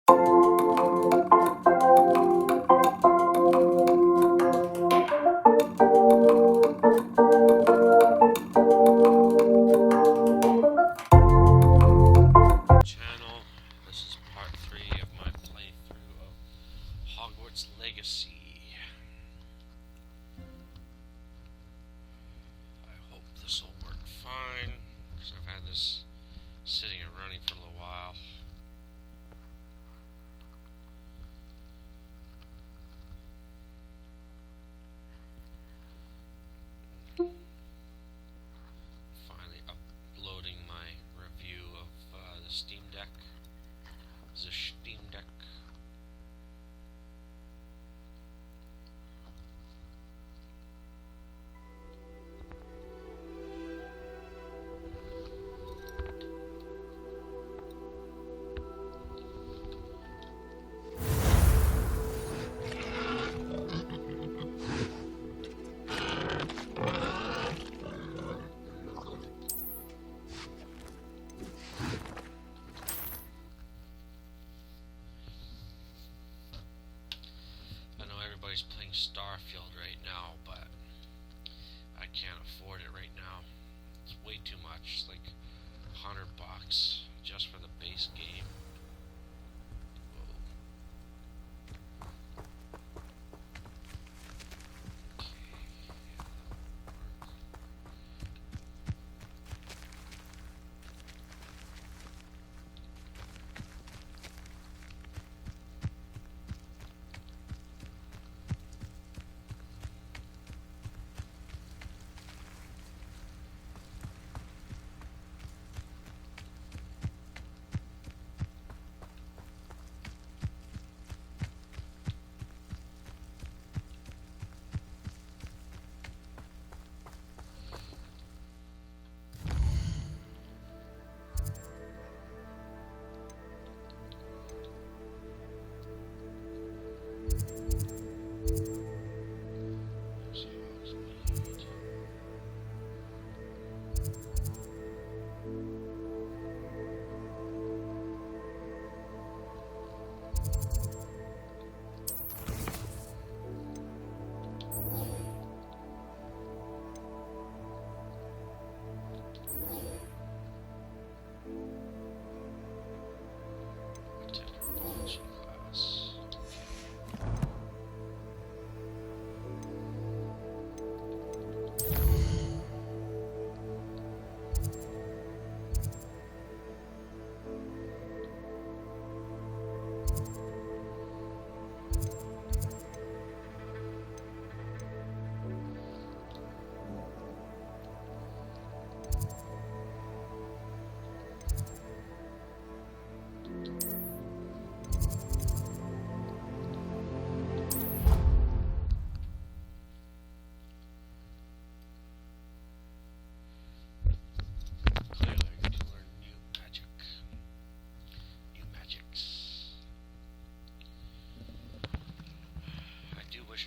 Channel. This is part 3 of my playthrough of Hogwarts Legacy. I hope this will work fine, because I've had this sitting and running for a little while. Finally uploading my review of the Steam Deck. The Steam Deck. Everybody's playing Starfield right now, but I can't afford it right now. It's way too much. It's like $100 just for the base game.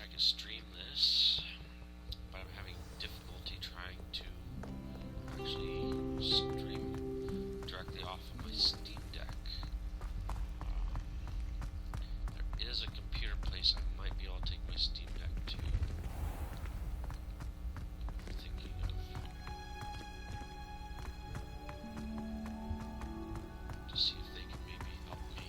I could stream this, but I'm having difficulty trying to actually stream directly off of my Steam Deck. There is a computer place I might be able to take my Steam Deck to. I'm thinking of to see if they can maybe help me.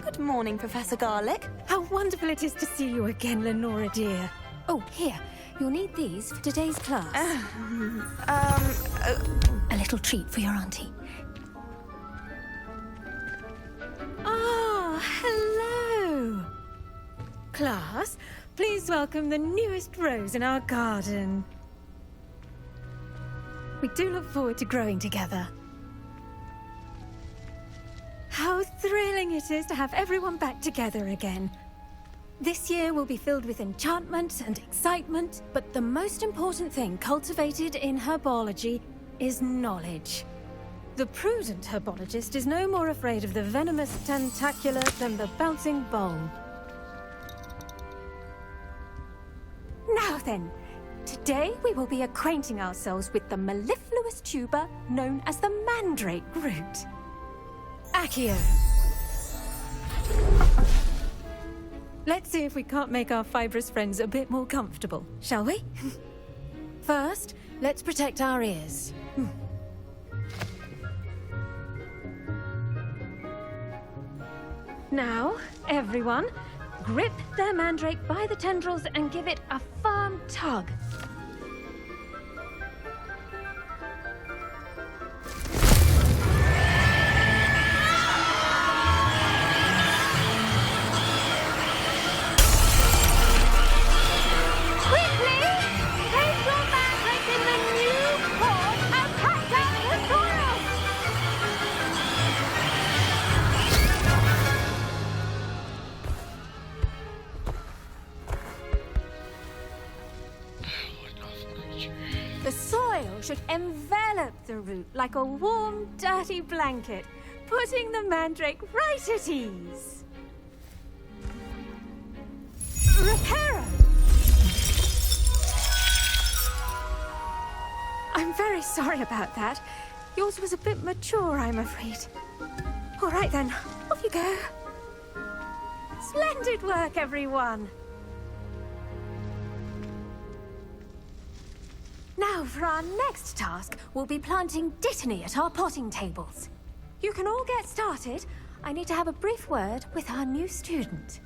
Good morning, Professor Garlick. How wonderful it is to see you again, Lenora dear. Oh, here. You'll need these for today's class. A little treat for your auntie. Ah, hello. Class, please welcome the newest rose in our garden. We do look forward to growing together. How thrilling it is to have everyone back together again. This year will be filled with enchantment and excitement, but the most important thing cultivated in herbology is knowledge. The prudent herbologist is no more afraid of the venomous tentacula than the bouncing bulb. Now then, today we will be acquainting ourselves with the mellifluous tuber known as the mandrake root. Accio. Let's see if we can't make our fibrous friends a bit more comfortable, shall we? First, let's protect our ears. Now, everyone, grip their mandrake by the tendrils and give it a firm tug. The soil should envelop the root like a warm, dirty blanket, putting the mandrake right at ease. Reparo! I'm very sorry about that. Yours was a bit mature, I'm afraid. All right then, off you go. Splendid work, everyone. Now, for our next task, we'll be planting Dittany at our potting tables. You can all get started. I need to have a brief word with our new student.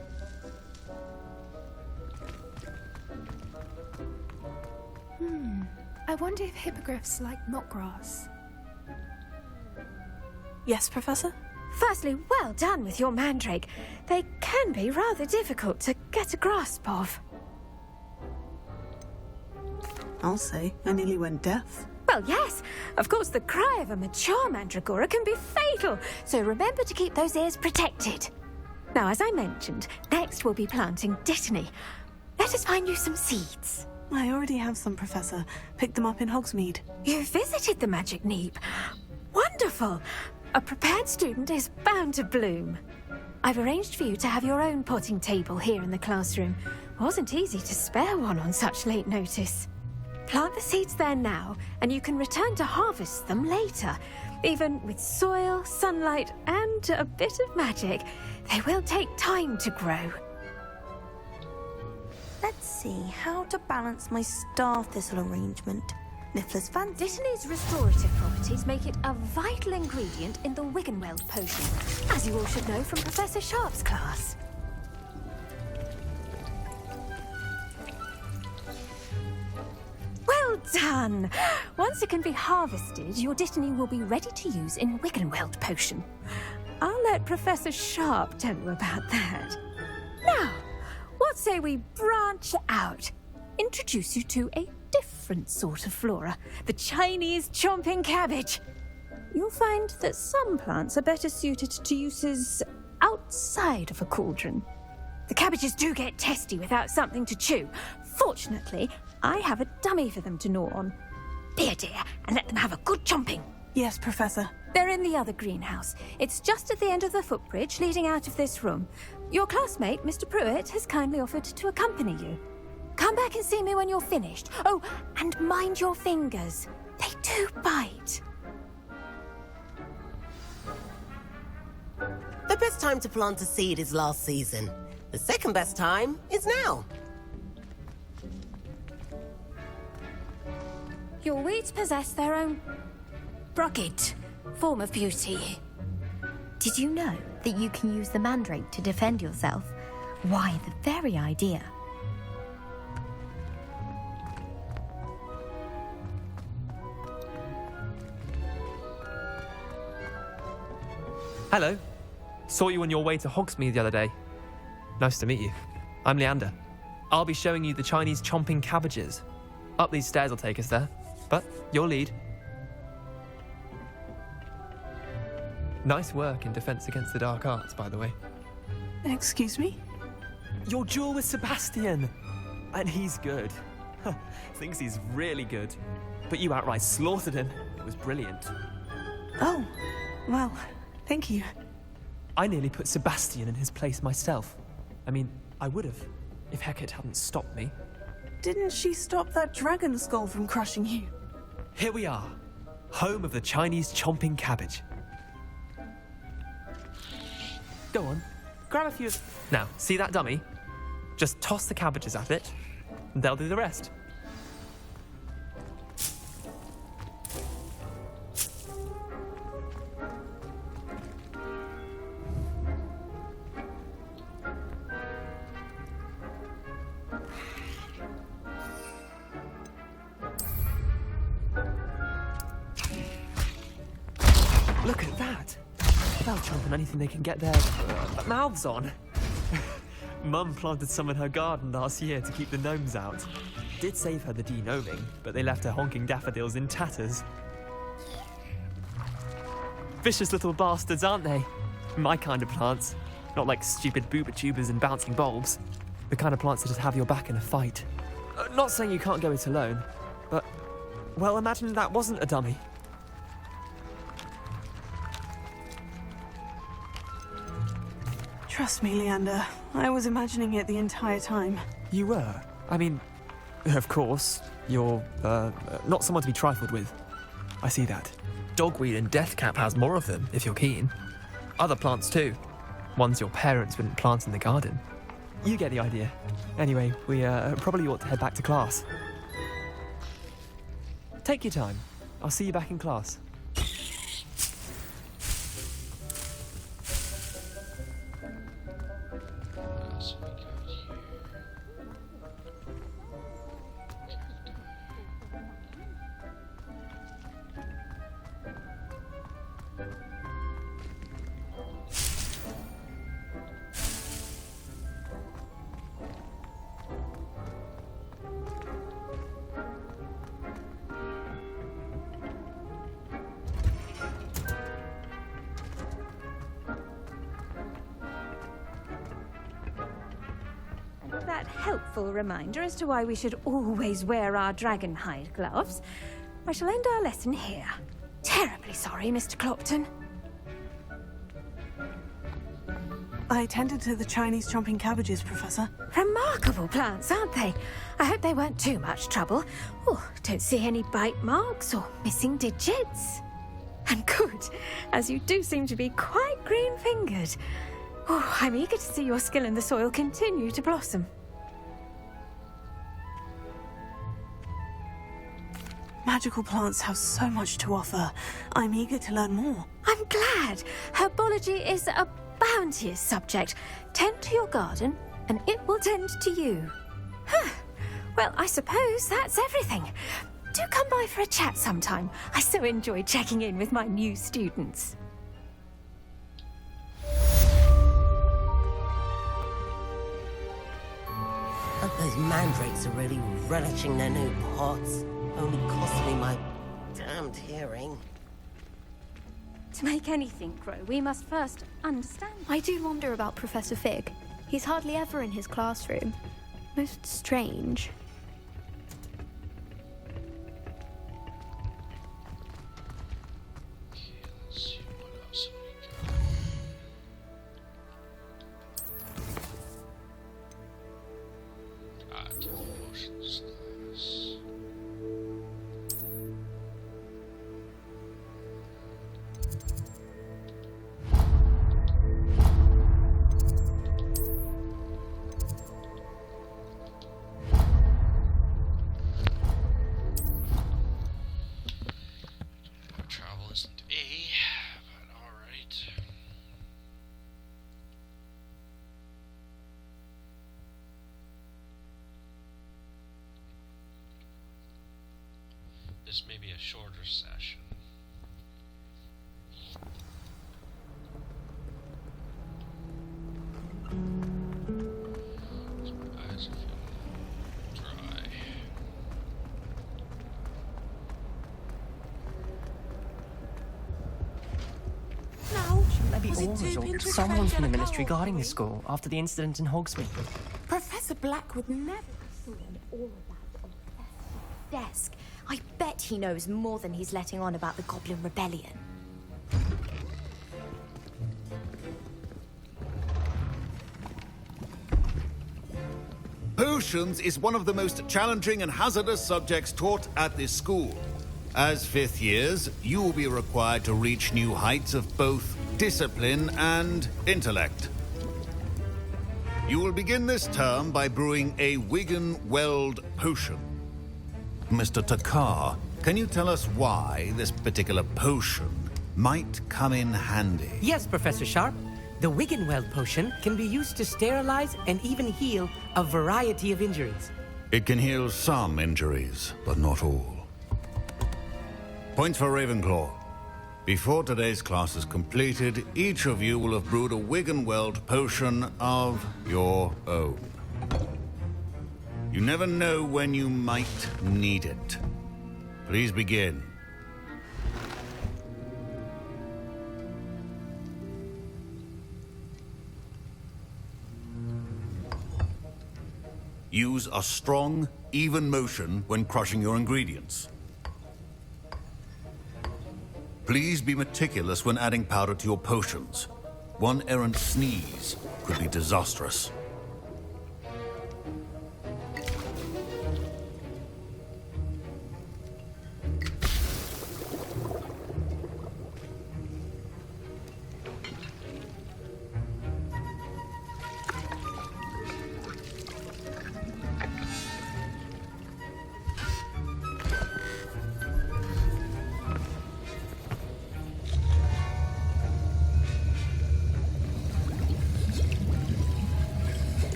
I wonder if hippogriffs like knotgrass. Yes, Professor? Firstly, well done with your mandrake. They can be rather difficult to get a grasp of. I'll say, I nearly went deaf. Well, yes. Of course, the cry of a mature mandragora can be fatal, so remember to keep those ears protected. Now, as I mentioned, next we'll be planting Dittany. Let us find you some seeds. I already have some, Professor. Picked them up in Hogsmeade. You visited the Magic Neep. Wonderful. A prepared student is bound to bloom. I've arranged for you to have your own potting table here in the classroom. Wasn't easy to spare one on such late notice. Plant the seeds there now, and you can return to harvest them later. Even with soil, sunlight, and a bit of magic, they will take time to grow. Let's see how to balance my star thistle arrangement. Niffler's fancy. Dittany's restorative properties make it a vital ingredient in the Wiggenweld potion, as you all should know from Professor Sharp's class. Well done! Once it can be harvested, your Dittany will be ready to use in Wiggenweld potion. I'll let Professor Sharp tell you about that. Now, what say we branch out? Introduce you to a different sort of flora, the Chinese chomping cabbage. You'll find that some plants are better suited to uses outside of a cauldron. The cabbages do get testy without something to chew. Fortunately, I have a dummy for them to gnaw on. Be a dear and let them have a good chomping. Yes, Professor. They're in the other greenhouse. It's just at the end of the footbridge leading out of this room. Your classmate, Mr. Pruitt, has kindly offered to accompany you. Come back and see me when you're finished. Oh, and mind your fingers. They do bite. The best time to plant a seed is last season. The second best time is now. Your weeds possess their own rugged form of beauty. Did you know that you can use the mandrake to defend yourself? Why, the very idea. Hello. Saw you on your way to Hogsmeade the other day. Nice to meet you. I'm Leander. I'll be showing you the Chinese chomping cabbages. Up these stairs will take us there, but your lead. Nice work in Defense Against the Dark Arts, by the way. Excuse me? Your duel with Sebastian! And he's good. Thinks he's really good. But you outright slaughtered him. It was brilliant. Oh, well, thank you. I nearly put Sebastian in his place myself. I mean, I would have, if Hecate hadn't stopped me. Didn't she stop that dragon skull from crushing you? Here we are, home of the Chinese chomping cabbage. Go on, grab a few of... Now, see that dummy? Just toss the cabbages at it, and they'll do the rest. Look at that! They'll chomp on anything they can get their mouths on. Mum planted some in her garden last year to keep the gnomes out. Did save her the de-gnoming, but they left her honking daffodils in tatters. Vicious little bastards, aren't they? My kind of plants. Not like stupid booba tubers and bouncing bulbs. The kind of plants that just have your back in a fight. Not saying you can't go it alone, but... well, imagine that wasn't a dummy. Trust me, Leander. I was imagining it the entire time. You were? I mean, of course, you're, not someone to be trifled with. I see that. Dogweed and deathcap has more of them, if you're keen. Other plants too. Ones your parents wouldn't plant in the garden. You get the idea. Anyway, we, probably ought to head back to class. Take your time. I'll see you back in class. That helpful reminder as to why we should always wear our dragon hide gloves. I shall end our lesson here. Terribly sorry, Mr. Clopton. I tended to the Chinese chomping cabbages, Professor. Remarkable plants, aren't they? I hope they weren't too much trouble. Oh, don't see any bite marks or missing digits. And good, as you do seem to be quite green-fingered. Oh, I'm eager to see your skill in the soil continue to blossom. Magical plants have so much to offer. I'm eager to learn more. I'm glad. Herbology is a bounteous subject. Tend to your garden, and it will tend to you. Huh. Well, I suppose that's everything. Do come by for a chat sometime. I so enjoy checking in with my new students. Hope those mandrakes are really relishing their new pots. Only cost me my damned hearing. To make anything grow, we must first understand. I do wonder about Professor Fig. He's hardly ever in his classroom. Most strange. Okay, let's see what else we got. Potions class. Travel isn't A, but alright. This may be a shorter session. So my eyes are feeling Someone from the ministry guarding the school after the incident in Hogsmeade. Professor Black would never. All about the desk. I bet he knows more than he's letting on about the Goblin Rebellion. Potions is one of the most challenging and hazardous subjects taught at this school. As fifth years, you will be required to reach new heights of both discipline and intellect. You will begin this term by brewing a Wiggenweld potion. Mr. Takar, can you tell us why this particular potion might come in handy? Yes, Professor Sharp. The Wiggenweld potion can be used to sterilize and even heal a variety of injuries. It can heal some injuries, but not all. Points for Ravenclaw. Before today's class is completed, each of you will have brewed a Wiggenweld potion of your own. You never know when you might need it. Please begin. Use a strong, even motion when crushing your ingredients. Please be meticulous when adding powder to your potions. One errant sneeze could be disastrous.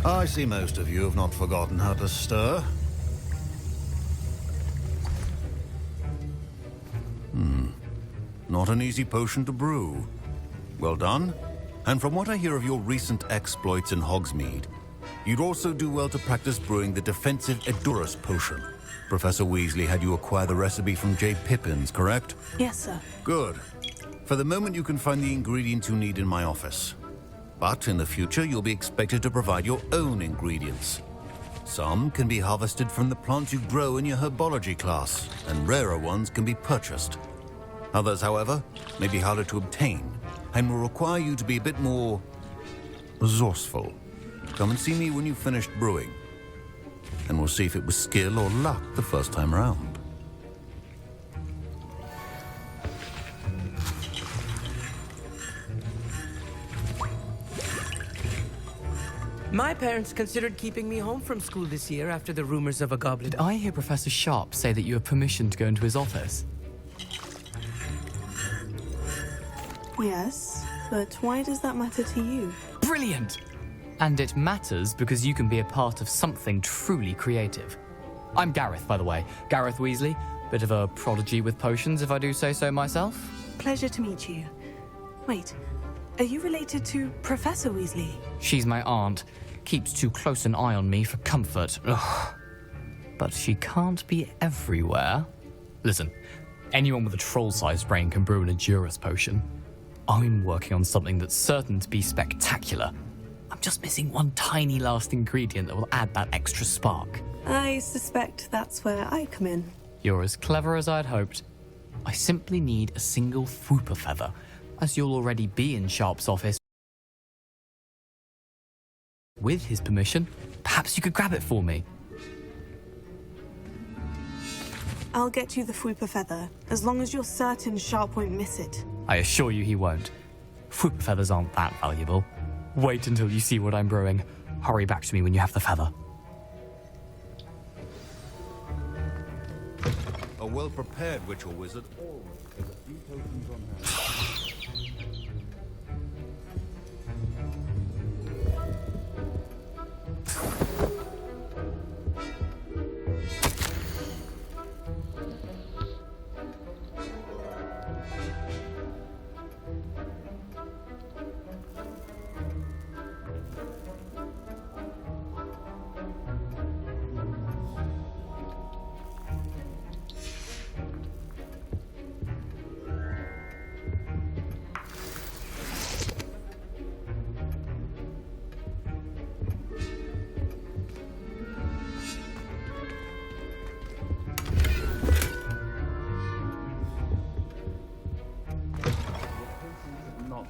I see most of you have not forgotten how to stir. Not an easy potion to brew. Well done. And from what I hear of your recent exploits in Hogsmeade, you'd also do well to practice brewing the defensive Edurus potion. Professor Weasley had you acquire the recipe from J. Pippins, correct? Yes, sir. Good. For the moment, you can find the ingredients you need in my office. But in the future, you'll be expected to provide your own ingredients. Some can be harvested from the plants you grow in your herbology class, and rarer ones can be purchased. Others, however, may be harder to obtain, and will require you to be a bit more resourceful. Come and see me when you've finished brewing, and we'll see if it was skill or luck the first time around. My parents considered keeping me home from school this year after the rumors of a goblin. Did I hear Professor Sharp say that you have permission to go into his office? Yes, but why does that matter to you? Brilliant! And it matters because you can be a part of something truly creative. I'm Gareth, by the way. Gareth Weasley. Bit of a prodigy with potions, if I do say so myself. Pleasure to meet you. Wait, are you related to Professor Weasley? She's my aunt. Keeps too close an eye on me for comfort. Ugh. But she can't be everywhere. Listen, anyone with a troll-sized brain can brew an Edurus potion. I'm working on something that's certain to be spectacular. I'm just missing one tiny last ingredient that will add that extra spark. I suspect that's where I come in. You're as clever as I'd hoped. I simply need a single Fwooper feather, as you'll already be in Sharp's office. With his permission, perhaps you could grab it for me. I'll get you the Fwooper feather, as long as you're certain Sharp won't miss it. I assure you he won't. Fwooper feathers aren't that valuable. Wait until you see what I'm brewing. Hurry back to me when you have the feather. A well-prepared ritual wizard always has a few potions on hand.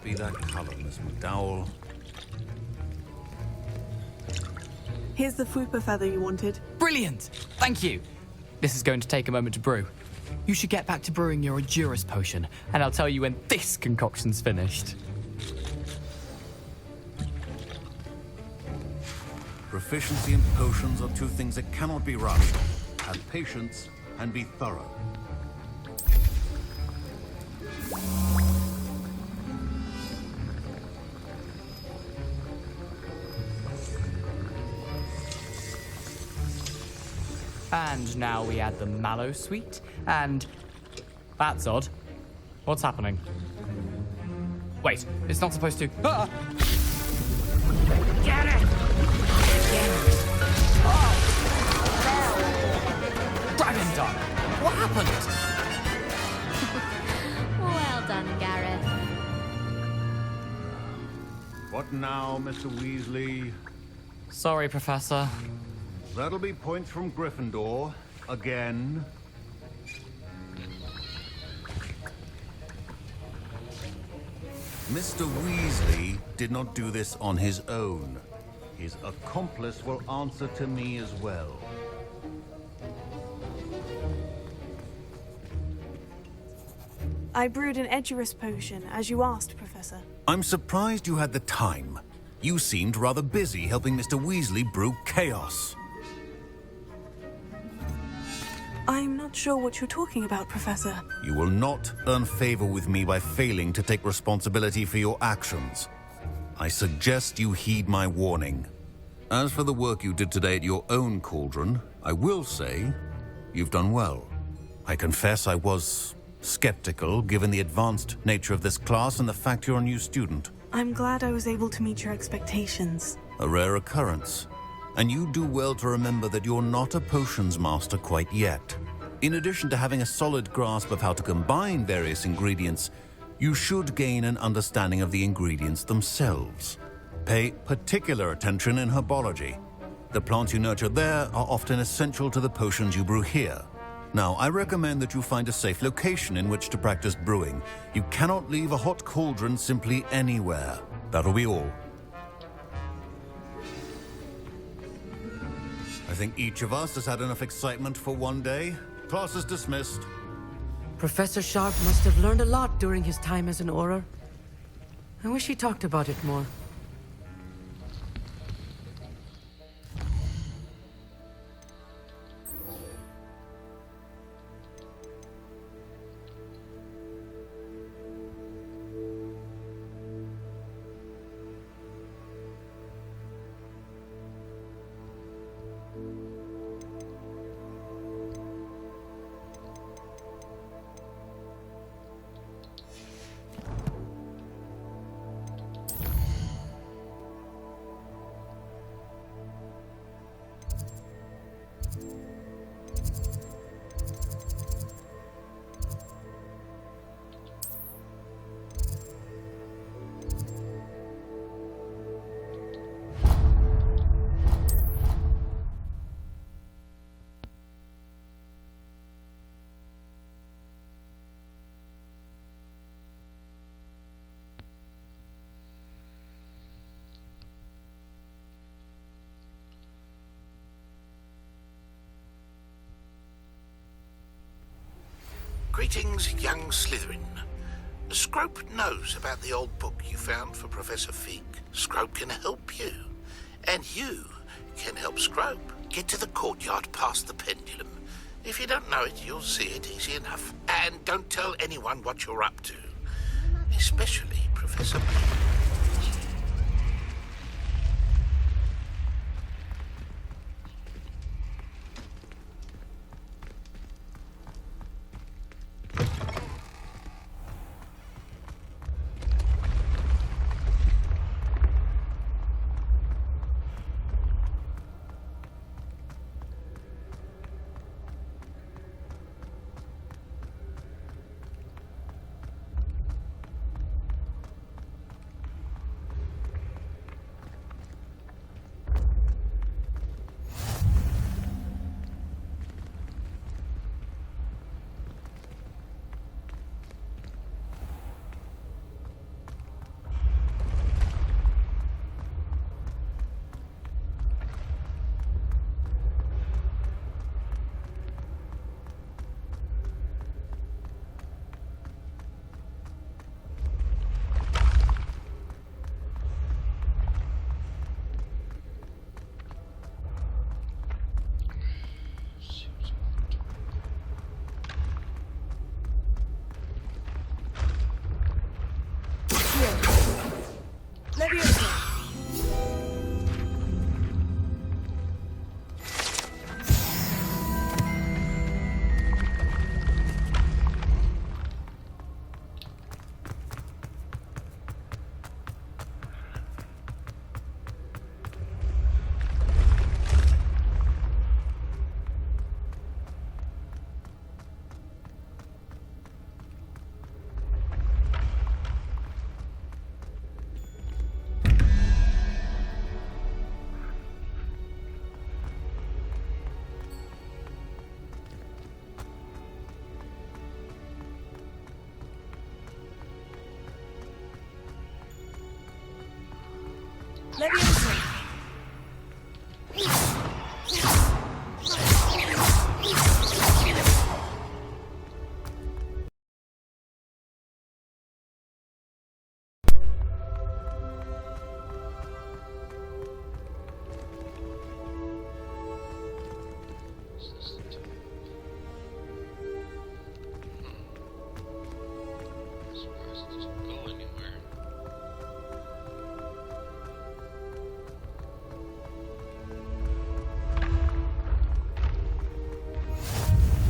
not be that color, Miss McDowell. Here's the fupa feather you wanted. Brilliant! Thank you. This is going to take a moment to brew. You should get back to brewing your Endurus potion, and I'll tell you when this concoction's finished. Proficiency in potions are two things that cannot be rushed. Have patience and be thorough. And now we add the mallow sweet, and... That's odd. What's happening? Wait, it's not supposed to... Ah! Get it! Oh! Dragon Dog! What happened? Well done, Gareth. What now, Mr. Weasley? Sorry, Professor. That'll be points from Gryffindor. Again. Mr. Weasley did not do this on his own. His accomplice will answer to me as well. I brewed an Edurus potion, as you asked, Professor. I'm surprised you had the time. You seemed rather busy helping Mr. Weasley brew chaos. I'm not sure what you're talking about, Professor. You will not earn favor with me by failing to take responsibility for your actions. I suggest you heed my warning. As for the work you did today at your own cauldron, I will say you've done well. I confess I was skeptical given the advanced nature of this class and the fact you're a new student. I'm glad I was able to meet your expectations. A rare occurrence. And you do well to remember that you're not a potions master quite yet. In addition to having a solid grasp of how to combine various ingredients, you should gain an understanding of the ingredients themselves. Pay particular attention in herbology. The plants you nurture there are often essential to the potions you brew here. Now, I recommend that you find a safe location in which to practice brewing. You cannot leave a hot cauldron simply anywhere. That'll be all. I think each of us has had enough excitement for one day. Class is dismissed. Professor Sharp must have learned a lot during his time as an Auror. I wish he talked about it more. Greetings, young Slytherin. Scrope knows about the old book you found for Professor Fig. Scrope can help you. And you can help Scrope. Get to the courtyard past the pendulum. If you don't know it, you'll see it easy enough. And don't tell anyone what you're up to. Especially Professor Fig. Leviosa!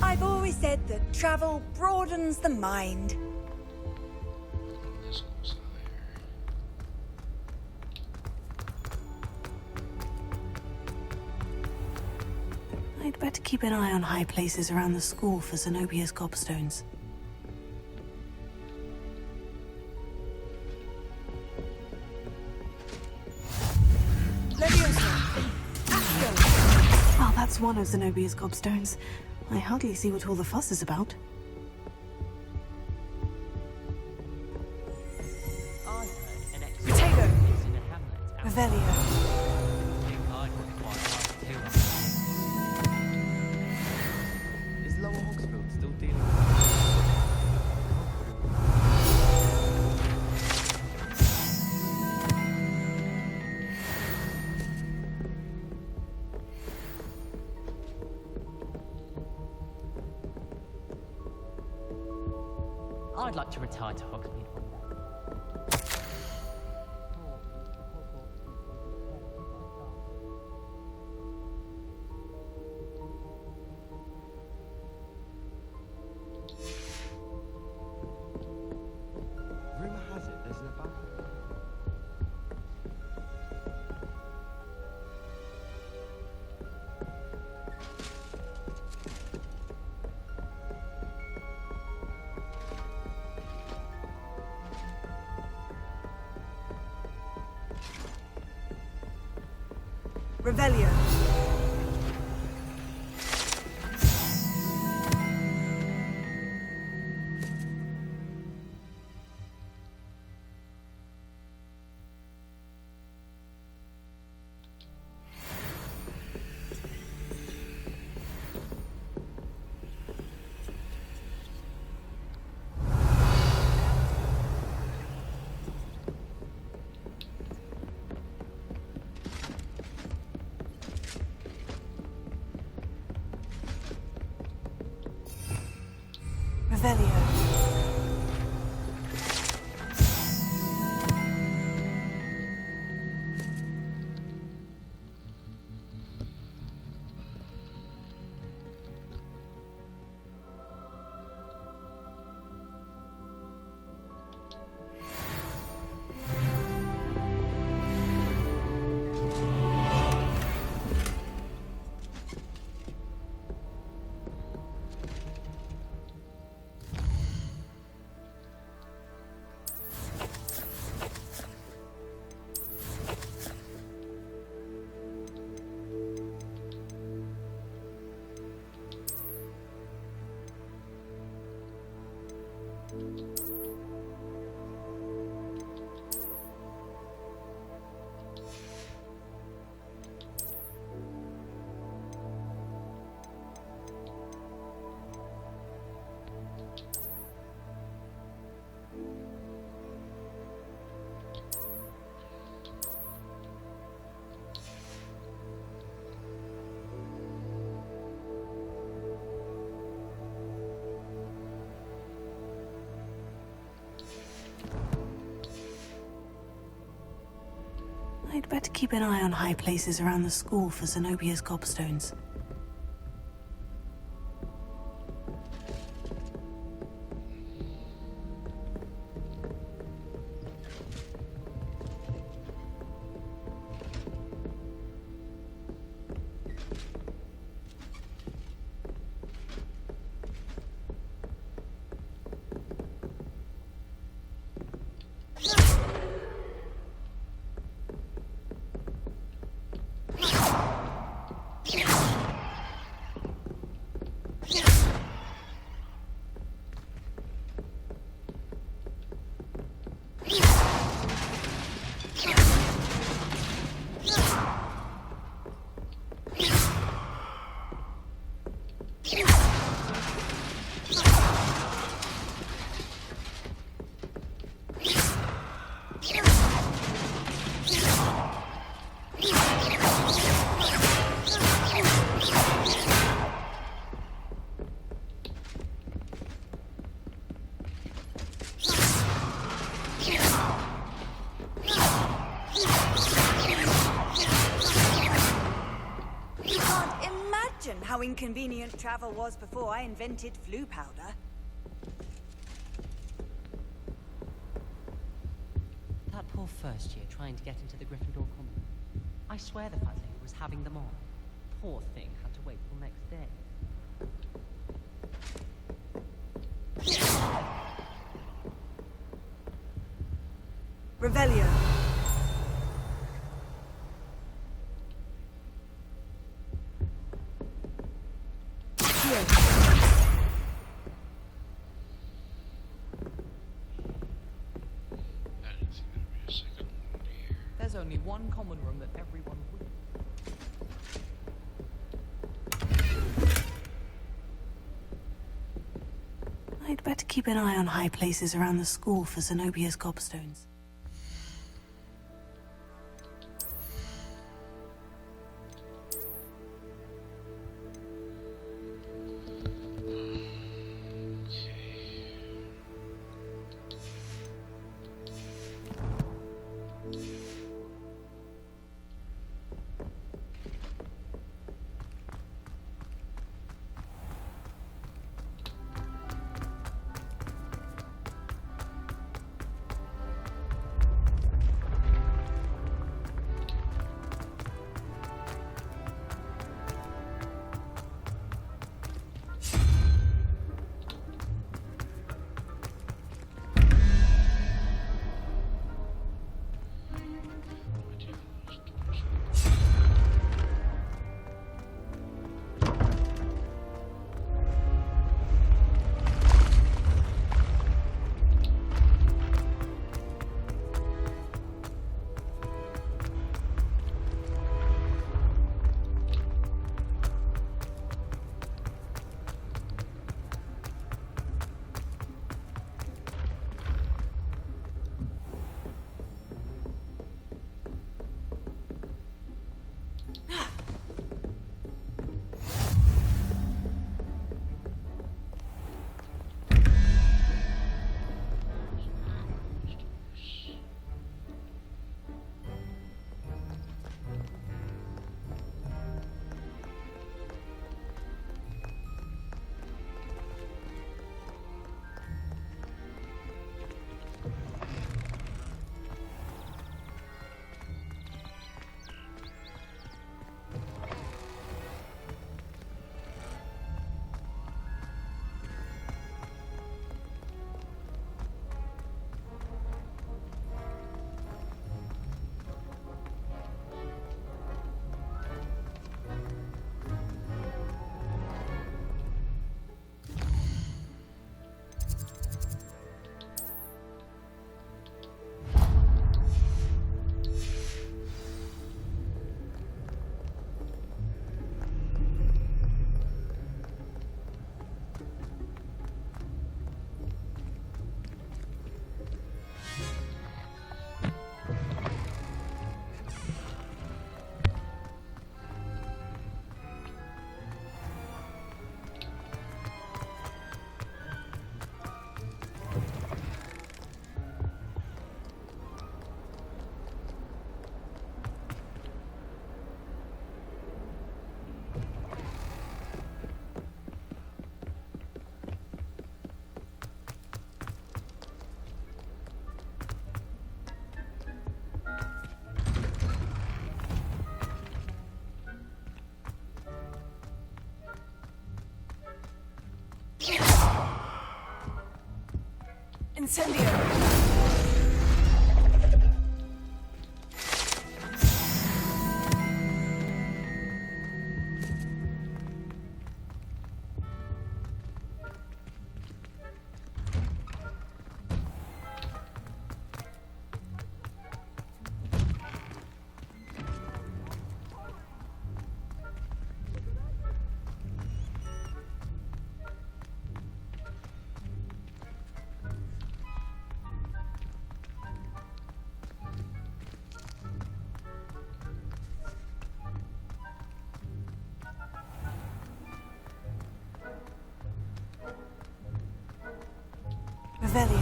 I've always said that travel broadens the mind. This goes higher. I'd better keep an eye on high places around the school for Zenobia's gobstones. Leviosa! Accio! Well, that's one of Zenobia's gobstones. I hardly see what all the fuss is about. Potato! Revelio. Is Lower Hogsfield still dealing I'd like to retire to Hogsmeade. Rumor has it there's an abandoned. Revelio. Revelio. I'd better keep an eye on high places around the school for Zenobia's gobstones. inconvenient travel was before I invented flu powder. That poor first year trying to get into the Gryffindor common room. I swear the fat lady was having them on. Poor thing had to wait till next day. Revelio. There's only one common room that everyone would. I'd better keep an eye on high places around the school for Zenobia's gobstones. Incendio! Revelio.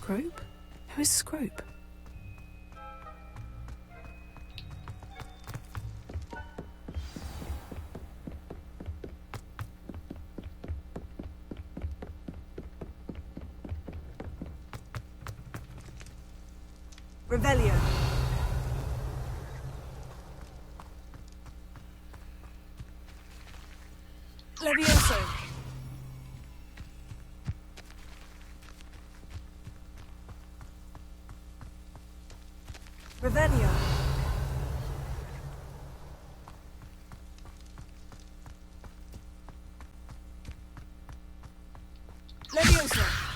Scrope? Who is Scrope? Revelio. Levioso. Revelio. Levioso.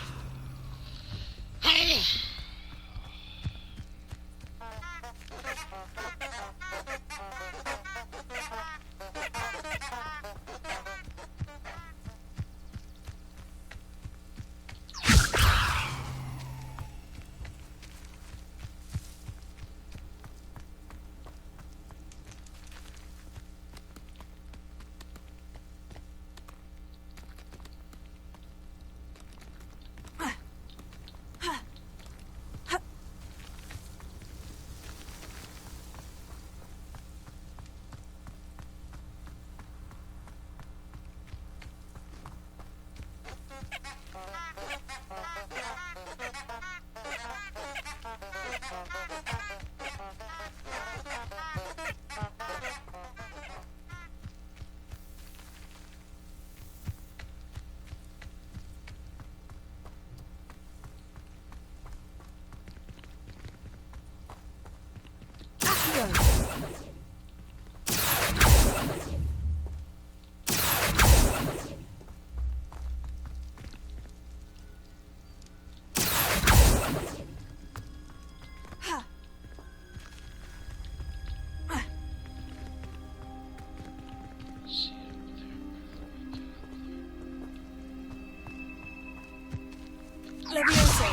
Levioso.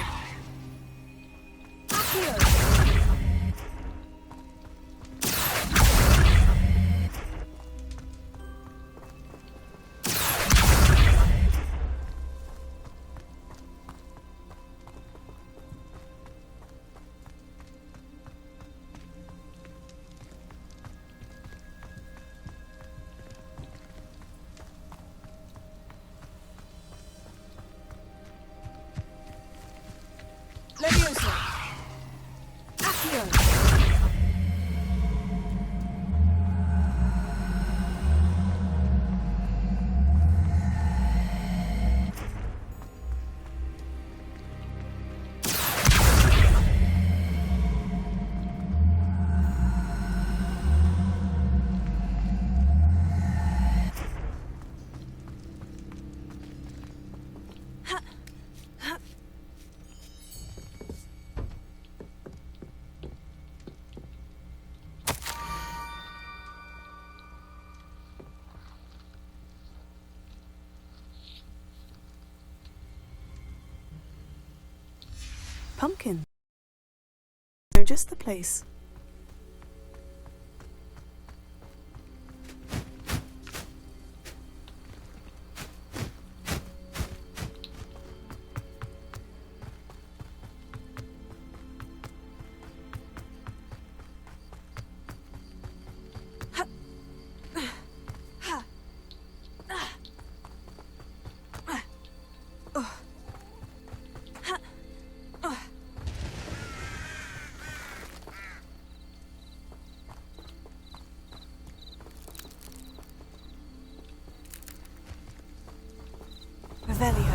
Accio. Levioso. Accio. Pumpkin. No, just the place. Revelio.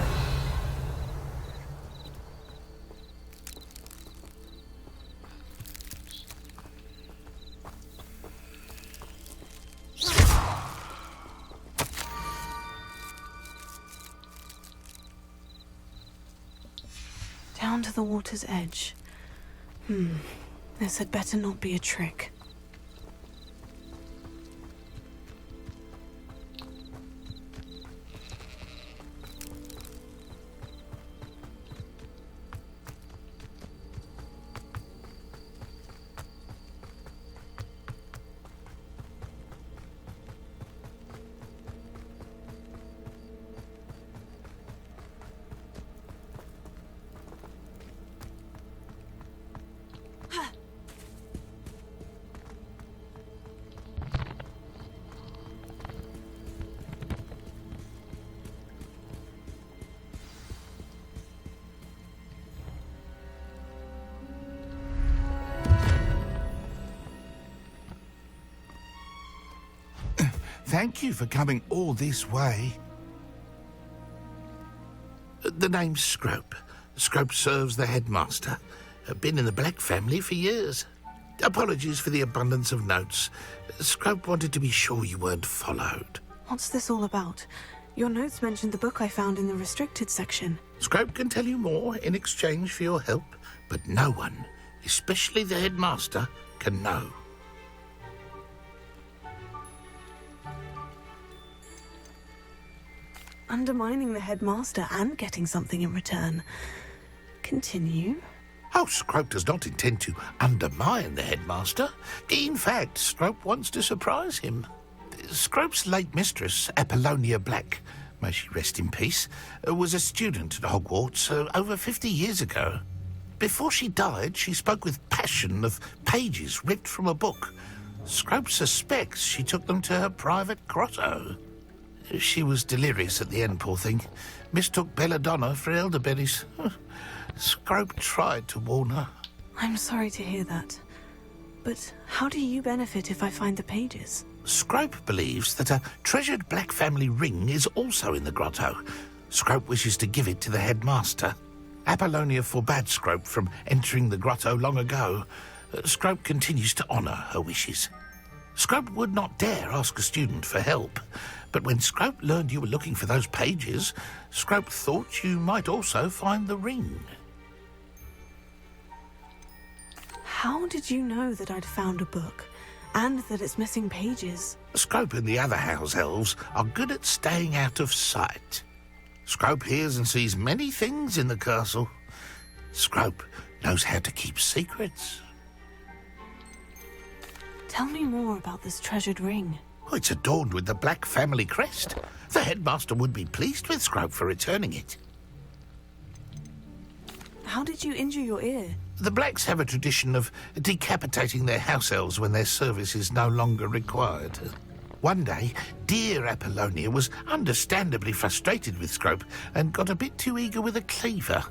Down to the water's edge. This had better not be a trick. Thank you for coming all this way. The name's Scrope. Scrope serves the headmaster. Been in the Black family for years. Apologies for the abundance of notes. Scrope wanted to be sure you weren't followed. What's this all about? Your notes mentioned the book I found in the restricted section. Scrope can tell you more in exchange for your help, but no one, especially the headmaster, can know. Undermining the headmaster and getting something in return. Continue. Oh, Scrope does not intend to undermine the headmaster. In fact, Scrope wants to surprise him. Scrope's late mistress, Apollonia Black, may she rest in peace, was a student at Hogwarts over 50 years ago. Before she died, she spoke with passion of pages ripped from a book. Scrope suspects she took them to her private grotto. She was delirious at the end, poor thing. Mistook belladonna for elderberries. Scrope tried to warn her. I'm sorry to hear that. But how do you benefit if I find the pages? Scrope believes that a treasured Black family ring is also in the grotto. Scrope wishes to give it to the headmaster. Apollonia forbade Scrope from entering the grotto long ago. Scrope continues to honour her wishes. Scrope would not dare ask a student for help, but when Scrope learned you were looking for those pages, Scrope thought you might also find the ring. How did you know that I'd found a book, and that it's missing pages? Scrope and the other house elves are good at staying out of sight. Scrope hears and sees many things in the castle. Scrope knows how to keep secrets. Tell me more about this treasured ring. Oh, it's adorned with the Black family crest. The headmaster would be pleased with Scrope for returning it. How did you injure your ear? The Blacks have a tradition of decapitating their house elves when their service is no longer required. One day, dear Apollonia was understandably frustrated with Scrope and got a bit too eager with a cleaver.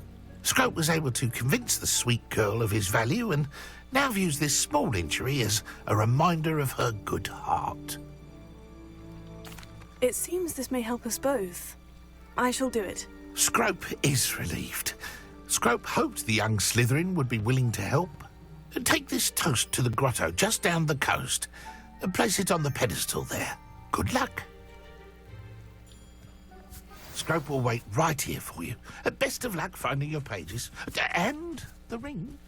Scrope was able to convince the sweet girl of his value and now views this small injury as a reminder of her good heart. It seems this may help us both. I shall do it. Scrope is relieved. Scrope hoped the young Slytherin would be willing to help. Take this toast to the grotto just down the coast and place it on the pedestal there. Good luck. Scrope will wait right here for you. Best of luck finding your pages and the ring.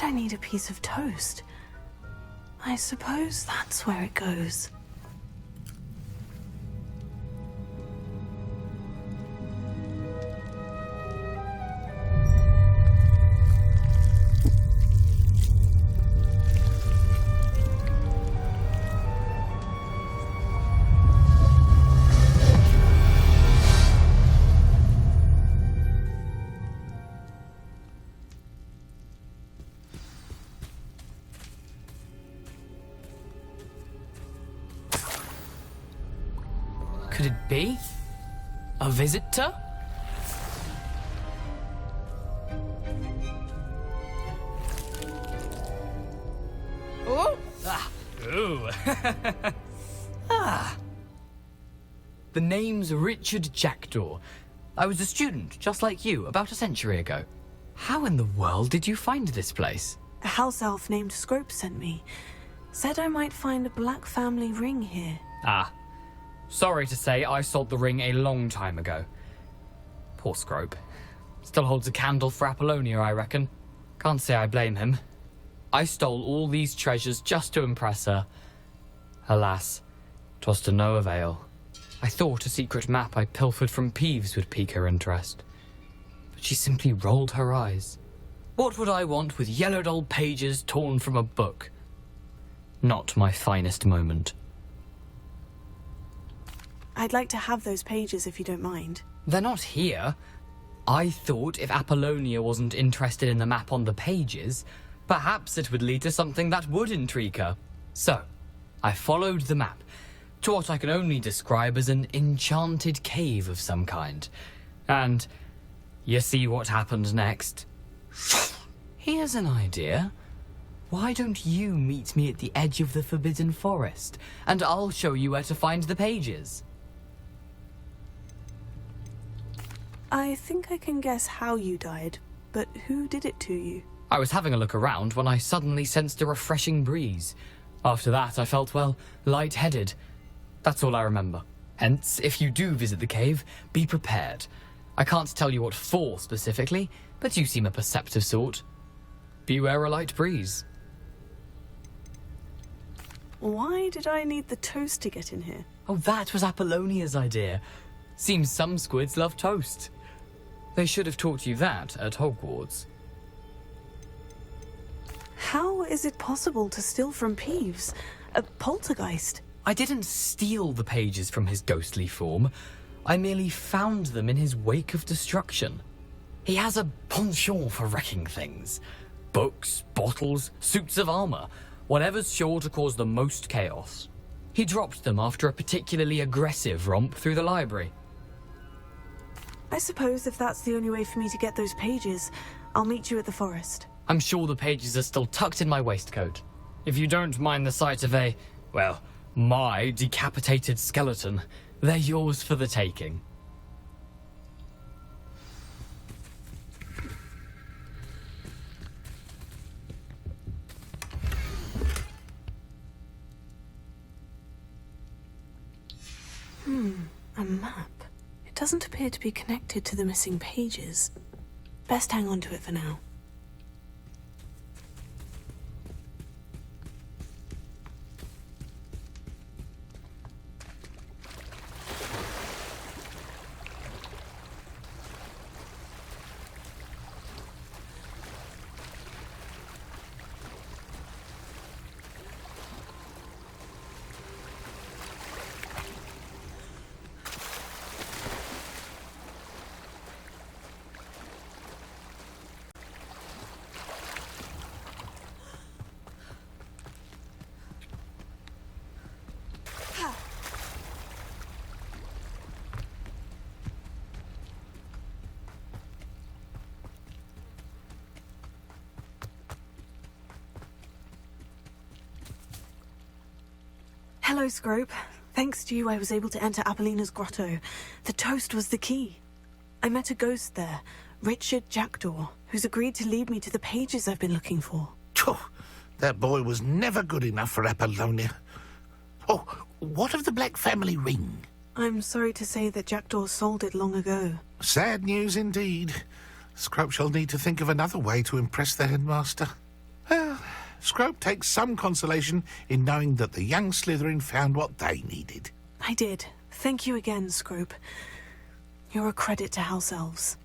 said I need a piece of toast. I suppose that's where it goes. Could it be? A visitor? Oh! Ah! Ooh! Ah! The name's Richard Jackdaw. I was a student, just like you, about a century ago. How in the world did you find this place? A house elf named Scrope sent me. Said I might find a black family ring here. Ah. Sorry to say, I sold the ring a long time ago. Poor Scrope. Still holds a candle for Apollonia, I reckon. Can't say I blame him. I stole all these treasures just to impress her. Alas, 'twas to no avail. I thought a secret map I pilfered from Peeves would pique her interest. But she simply rolled her eyes. What would I want with yellowed old pages torn from a book? Not my finest moment. I'd like to have those pages if you don't mind. They're not here. I thought if Apollonia wasn't interested in the map on the pages, perhaps it would lead to something that would intrigue her. So, I followed the map to what I can only describe as an enchanted cave of some kind. And you see what happened next? Here's an idea. Why don't you meet me at the edge of the Forbidden Forest, and I'll show you where to find the pages? I think I can guess how you died, but who did it to you? I was having a look around when I suddenly sensed a refreshing breeze. After that, I felt, well, lightheaded. That's all I remember. Hence, if you do visit the cave, be prepared. I can't tell you what for specifically, but you seem a perceptive sort. Beware a light breeze. Why did I need the toast to get in here? Oh, that was Apollonia's idea. Seems some squids love toast. They should have taught you that at Hogwarts. How is it possible to steal from Peeves? A poltergeist? I didn't steal the pages from his ghostly form. I merely found them in his wake of destruction. He has a penchant for wrecking things. Books, bottles, suits of armor, whatever's sure to cause the most chaos. He dropped them after a particularly aggressive romp through the library. I suppose if that's the only way for me to get those pages, I'll meet you at the forest. I'm sure the pages are still tucked in my waistcoat. If you don't mind the sight of a, well, my decapitated skeleton, they're yours for the taking. A map. It doesn't appear to be connected to the missing pages. Best hang on to it for now. Hello, Scrope. Thanks to you, I was able to enter Apollina's grotto. The toast was the key. I met a ghost there, Richard Jackdaw, who's agreed to lead me to the pages I've been looking for. That boy was never good enough for Apollonia. Oh, what of the Black family ring? I'm sorry to say that Jackdaw sold it long ago. Sad news indeed. Scrope shall need to think of another way to impress the headmaster. Scrope takes some consolation in knowing that the young Slytherin found what they needed. I did. Thank you again, Scrope. You're a credit to House Elves.